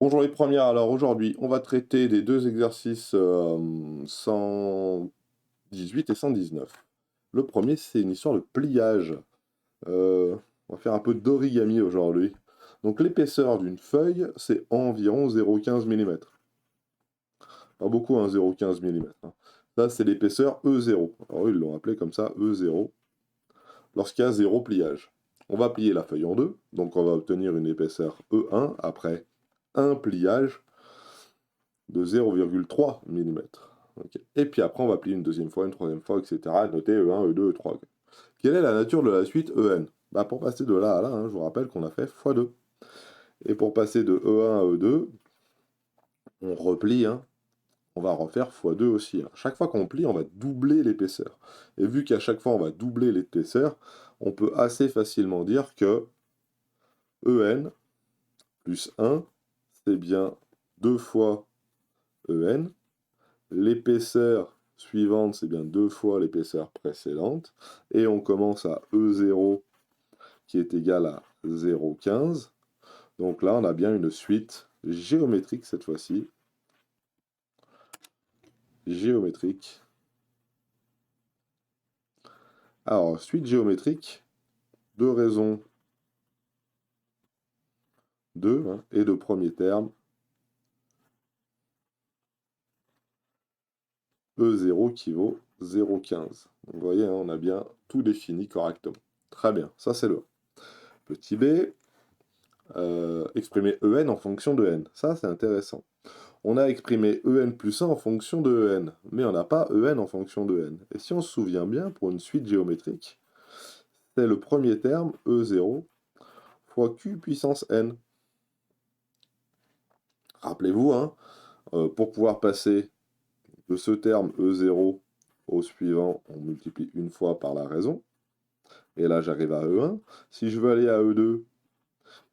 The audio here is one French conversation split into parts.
Bonjour les premières, alors aujourd'hui on va traiter des deux exercices 118 et 119. Le premier c'est une histoire de pliage. On va faire un peu d'origami aujourd'hui. Donc l'épaisseur d'une feuille c'est environ 0,15 mm. Pas beaucoup, hein, 0,15 mm. Ça c'est l'épaisseur E0. Alors ils l'ont appelé comme ça E0 lorsqu'il y a 0 pliage. On va plier la feuille en deux, donc on va obtenir une épaisseur E1 après un pliage de 0,3 mm. Okay. Et puis après, on va plier une deuxième fois, une troisième fois, etc. Noter E1, E2, E3. Okay. Quelle est la nature de la suite EN? Bah, pour passer de là à là, hein, je vous rappelle qu'on a fait x2. Et pour passer de E1 à E2, on replie, hein, on va refaire x2 aussi. Hein. Chaque fois qu'on plie, on va doubler l'épaisseur. Et vu qu'à chaque fois on va doubler l'épaisseur, on peut assez facilement dire que EN plus 1, c'est bien 2 fois EN. L'épaisseur suivante, c'est bien 2 fois l'épaisseur précédente. Et on commence à E0 qui est égal à 0,15. Donc là, on a bien une suite géométrique cette fois-ci. Géométrique. Alors, suite géométrique, de raison 2 hein, et de premier terme, E0 qui vaut 0,15. Donc vous voyez, hein, on a bien tout défini correctement. Très bien, ça c'est le petit b. Exprimer En en fonction de n. Ça, c'est intéressant. On a exprimé En plus 1 en fonction de En, mais on n'a pas En en fonction de n. Et si on se souvient bien, pour une suite géométrique, c'est le premier terme, E0, fois Q puissance n. Rappelez-vous, hein, pour pouvoir passer de ce terme E0 au suivant, on multiplie une fois par la raison. Et là, j'arrive à E1. Si je veux aller à E2,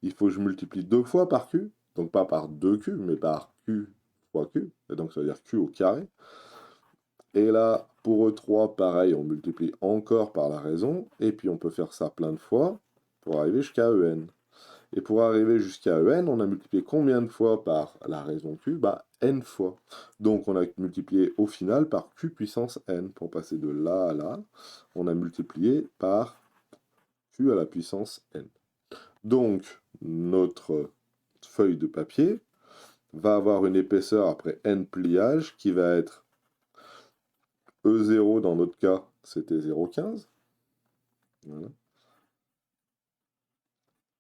il faut que je multiplie deux fois par Q. Donc pas par 2Q, mais par Q fois Q. Et donc ça veut dire Q au carré. Et là, pour E3, pareil, on multiplie encore par la raison. Et puis on peut faire ça plein de fois pour arriver jusqu'à En. Et pour arriver jusqu'à En, on a multiplié combien de fois par la raison Q? Bah, N fois. Donc on a multiplié au final par Q puissance N. Pour passer de là à là, on a multiplié par Q à la puissance N. Donc, notre feuille de papier va avoir une épaisseur après N pliages qui va être E0 dans notre cas, c'était 0,15. Voilà.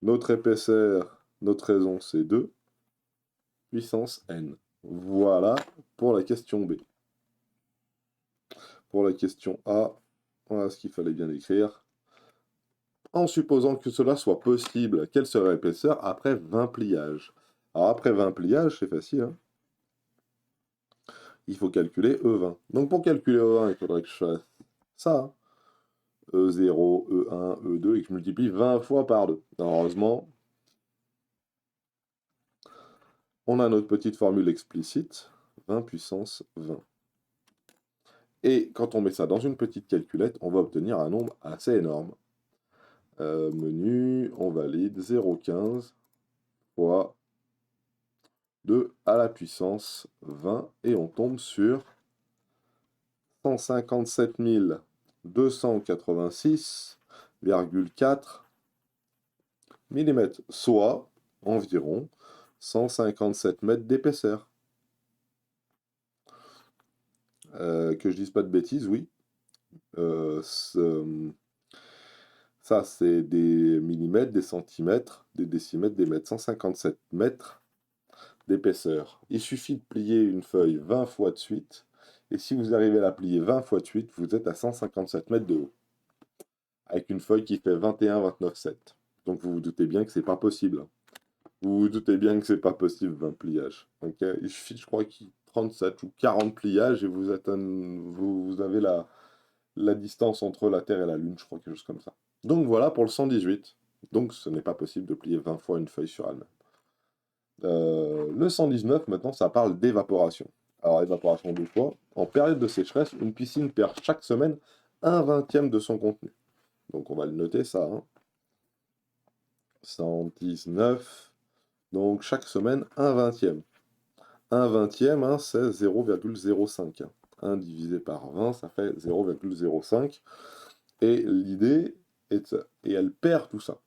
Notre épaisseur, notre raison, c'est 2, puissance N. Voilà pour la question B. Pour la question A, voilà ce qu'il fallait bien écrire. En supposant que cela soit possible, quelle serait l'épaisseur après 20 pliages? Alors après 20 pliages, c'est facile, hein, il faut calculer E20. Donc pour calculer E20, il faudrait que je fasse ça, hein. E0, E1, E2, et que je multiplie 20 fois par 2. Heureusement, on a notre petite formule explicite, 20 puissance 20. Et quand on met ça dans une petite calculette, on va obtenir un nombre assez énorme. Menu, on valide 0,15 fois 2 à la puissance 20, et on tombe sur 157 286,4 mm, soit environ 157 mètres d'épaisseur. Que je dise pas de bêtises, oui. Ça, c'est des millimètres, des centimètres, des décimètres, des mètres. 157 mètres d'épaisseur. Il suffit de plier une feuille 20 fois de suite. Et si vous arrivez à la plier 20 fois de suite, vous êtes à 157 mètres de haut. Avec une feuille qui fait 21-29,7. Donc vous vous doutez bien que c'est pas possible. Vous vous doutez bien que c'est pas possible 20 pliages. Okay, il suffit, je crois, 37 ou 40 pliages et vous avez la distance entre la Terre et la Lune, je crois, quelque chose comme ça. Donc voilà pour le 118. Donc ce n'est pas possible de plier 20 fois une feuille sur elle-même. Le 119, maintenant, ça parle d'évaporation. Alors, évaporation de quoi? En période de sécheresse, une piscine perd chaque semaine 1/20 de son contenu. Donc on va le noter ça. Hein. 119 Donc chaque semaine, 1/20. 1/20, hein, c'est 0,05. 1 divisé par 20, ça fait 0,05. Et l'idée est et elle perd tout ça.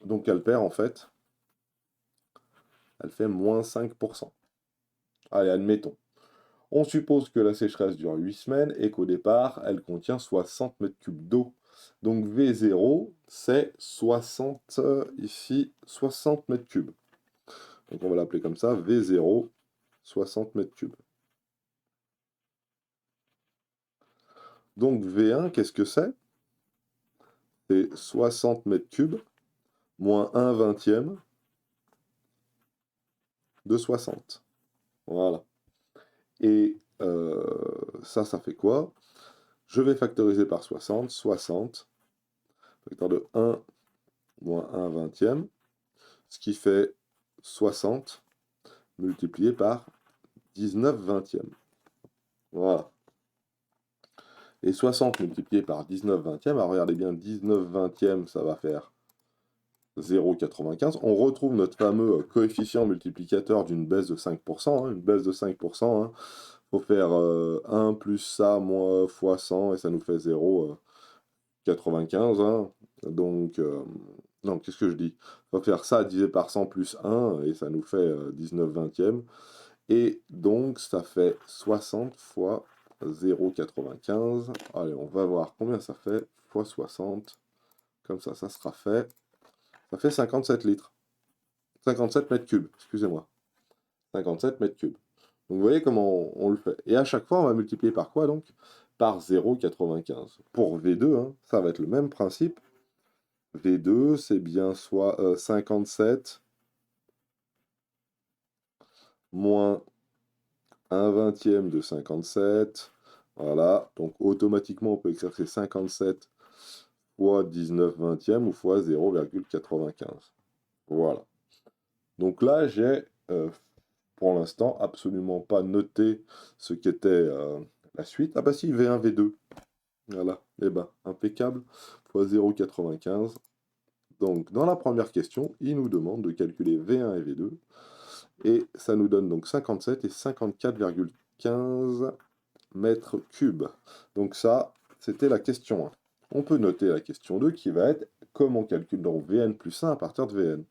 Donc elle perd en fait, elle fait moins 5%. Allez, admettons. On suppose que la sécheresse dure 8 semaines et qu'au départ, elle contient 60 mètres cubes d'eau. Donc V0, c'est 60, ici, 60 mètres cubes. Donc on va l'appeler comme ça, V0, 60 mètres cubes. Donc V1, qu'est-ce que c'est? C'est 60 mètres cubes moins 1/20 de 60. Voilà. Et ça fait quoi? Je vais factoriser par 60. 60, facteur de 1 moins 1/20, ce qui fait 60 multiplié par 19/20. Voilà. Et 60 multiplié par 19/20, alors regardez bien, 19/20, ça va faire 0,95. On retrouve notre fameux coefficient multiplicateur d'une baisse de 5%, hein, une baisse de 5%. Il faut faire 1 plus ça moins fois 100 et ça nous fait 0,95. Hein. Donc, non, qu'est-ce que je dis? Il faut faire ça divisé par 100 plus 1 et ça nous fait 19/20. Et donc, ça fait 60 fois 0,95. Allez, on va voir combien ça fait fois 60. Comme ça sera fait. Ça fait 57 litres. 57 mètres cubes, excusez-moi. 57 mètres cubes. Donc, vous voyez comment on le fait. Et à chaque fois, on va multiplier par quoi, donc? Par 0,95. Pour V2, hein, ça va être le même principe. V2, c'est bien soit 57 moins 1/20 de 57. Voilà, donc automatiquement, on peut écrire que c'est 57 fois 19/20 ou fois 0,95. Voilà. Donc là, j'ai pour l'instant absolument pas noté ce qu'était la suite. Ah bah si, V1, V2. Voilà, et bah, impeccable, fois 0,95. Donc dans la première question, il nous demande de calculer V1 et V2. Et ça nous donne donc 57 et 54,15 mètres cubes. Donc ça, c'était la question 1. On peut noter la question 2 qui va être comment on calcule donc Vn plus 1 à partir de Vn.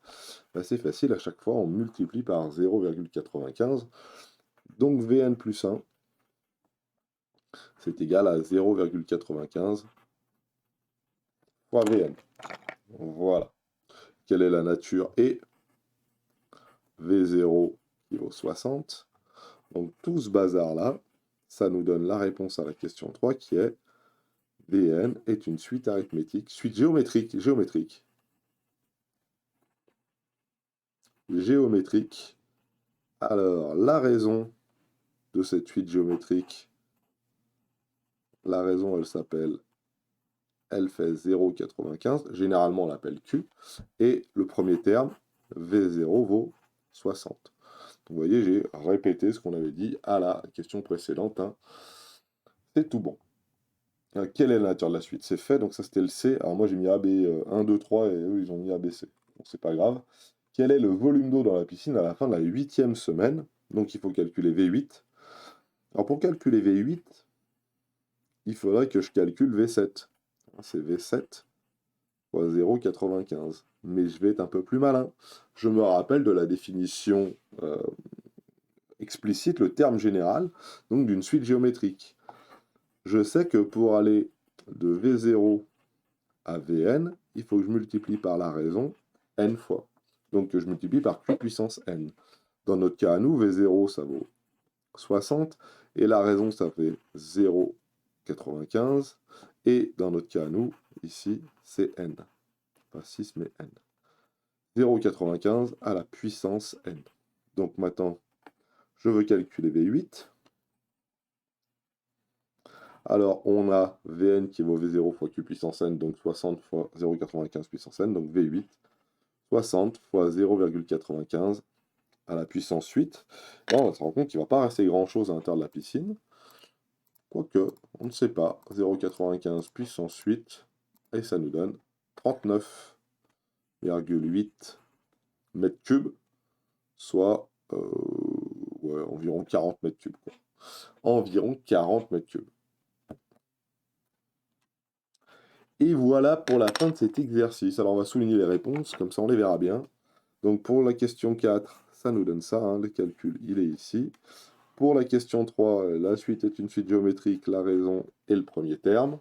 Ben, c'est facile, à chaque fois on multiplie par 0,95. Donc Vn plus 1, c'est égal à 0,95 fois Vn. Voilà. Quelle est la nature? Et V0 qui vaut 60. Donc tout ce bazar-là, ça nous donne la réponse à la question 3 qui est Vn est une suite arithmétique, suite géométrique, géométrique. Alors, la raison de cette suite géométrique, la raison, elle fait 0,95. Généralement, on l'appelle Q. Et le premier terme, V0 vaut 60. Vous voyez, j'ai répété ce qu'on avait dit à la question précédente. Hein. C'est tout bon. Quelle est la nature de la suite? C'est fait, donc ça c'était le C. Alors moi j'ai mis AB 1, 2, 3 et eux ils ont mis ABC. Donc c'est pas grave. Quel est le volume d'eau dans la piscine à la fin de la 8e semaine? Donc il faut calculer V8. Alors pour calculer V8, il faudrait que je calcule V7. C'est V7 fois 0,95. Mais je vais être un peu plus malin. Je me rappelle de la définition explicite, le terme général, donc d'une suite géométrique. Je sais que pour aller de V0 à Vn, il faut que je multiplie par la raison n fois. Donc que je multiplie par q puissance n. Dans notre cas à nous, V0 ça vaut 60, et la raison ça fait 0,95, et dans notre cas à nous, ici, c'est n. Pas 6, mais n. 0,95 à la puissance n. Donc maintenant, je veux calculer V8. Alors, on a Vn qui vaut V0 fois Q puissance n, donc 60 fois 0,95 puissance n, donc V8, 60 fois 0,95 à la puissance 8. Là, on va se rendre compte qu'il ne va pas rester grand-chose à l'intérieur de la piscine. Quoique, on ne sait pas. 0,95 puissance 8, et ça nous donne 39. 1,8 mètres cubes, soit ouais, environ 40 mètres cubes, quoi. Environ 40 mètres cubes. Et voilà pour la fin de cet exercice. Alors on va souligner les réponses, comme ça on les verra bien. Donc pour la question 4, ça nous donne ça, hein, le calcul il est ici. Pour la question 3, la suite est une suite géométrique, la raison est le premier terme.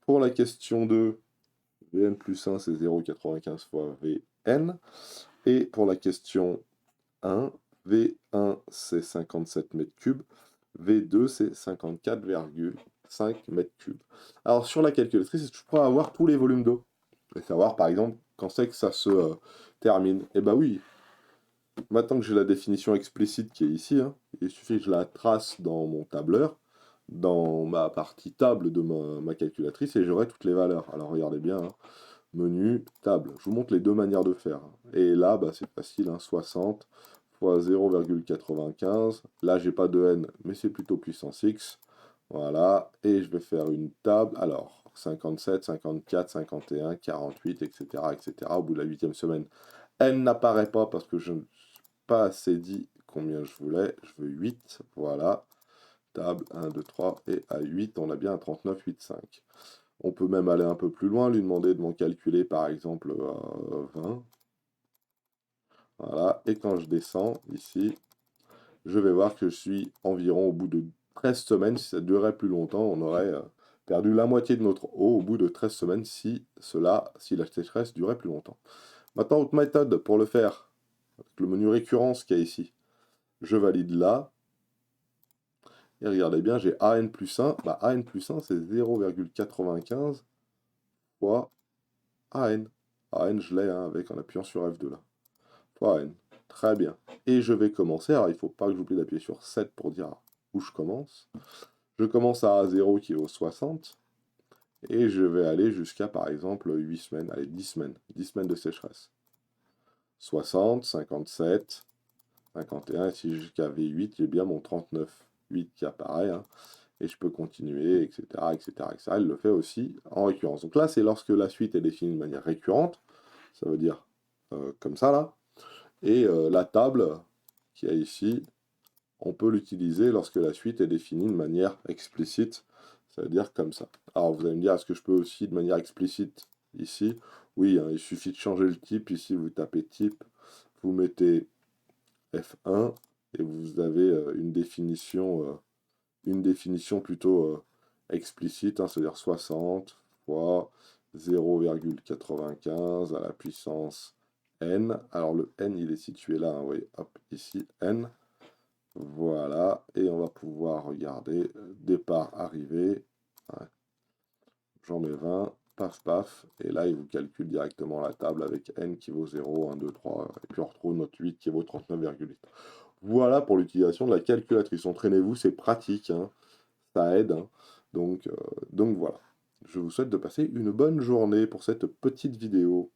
Pour la question 2, Vn plus 1 c'est 0,95 fois Vn. Et pour la question 1, V1 c'est 57 mètres cubes, V2 c'est 54,5 mètres cubes. Alors sur la calculatrice, je pourrais avoir tous les volumes d'eau. Et savoir par exemple quand c'est que ça se termine. Et bah oui, maintenant que j'ai la définition explicite qui est ici, hein, il suffit que je la trace dans mon tableur, dans ma partie table de ma calculatrice, et j'aurai toutes les valeurs. Alors regardez bien, hein, menu, table. Je vous montre les deux manières de faire. Et là, bah, c'est facile, hein, 60 fois 0,95. Là, j'ai pas de n, mais c'est plutôt puissance x. Voilà, et je vais faire une table. Alors, 57, 54, 51, 48, etc., etc. Au bout de la 8e semaine, n n'apparaît pas parce que je n'ai pas assez dit combien je voulais. Je veux 8, voilà. Table 1, 2, 3, et à 8, on a bien un 39, 8, 5. On peut même aller un peu plus loin, lui demander de m'en calculer par exemple 20. Voilà, et quand je descends ici, je vais voir que je suis environ au bout de 13 semaines. Si ça durait plus longtemps, on aurait perdu la moitié de notre eau au bout de 13 semaines si la sécheresse durait plus longtemps. Maintenant, autre méthode pour le faire, avec le menu récurrence qu'il y a ici. Je valide là. Et regardez bien, j'ai AN plus 1. Bah, AN plus 1, c'est 0,95 fois AN. AN, je l'ai, hein, avec, en appuyant sur F2 là. Fois AN. Très bien. Et je vais commencer. Alors, il ne faut pas que j'oublie d'appuyer sur 7 pour dire où je commence. Je commence à A0 qui est au 60. Et je vais aller jusqu'à, par exemple, 8 semaines. Allez, 10 semaines. 10 semaines de sécheresse. 60, 57, 51. Et si jusqu'à V8, j'ai bien mon 39,8 qui apparaît. Hein. Et je peux continuer, etc., etc., etc. Elle le fait aussi en récurrence. Donc là, c'est lorsque la suite est définie de manière récurrente. Ça veut dire comme ça, là. Et la table qu'il y a ici, on peut l'utiliser lorsque la suite est définie de manière explicite, ça veut dire comme ça. Alors vous allez me dire, est-ce que je peux aussi de manière explicite ici? Oui, hein, il suffit de changer le type, ici vous tapez type, vous mettez F1, et vous avez une définition plutôt explicite, hein, c'est-à-dire 60 fois 0,95 à la puissance n. Alors le n, il est situé là, hein, oui, hop, ici, n. Voilà, et on va pouvoir regarder départ, arrivée. Ouais. J'en mets 20, paf, paf, et là il vous calcule directement la table avec n qui vaut 0, 1, 2, 3, et puis on retrouve notre 8 qui vaut 39,8. Voilà pour l'utilisation de la calculatrice. Entraînez-vous, c'est pratique, hein, ça aide. Hein. Donc voilà. Je vous souhaite de passer une bonne journée pour cette petite vidéo.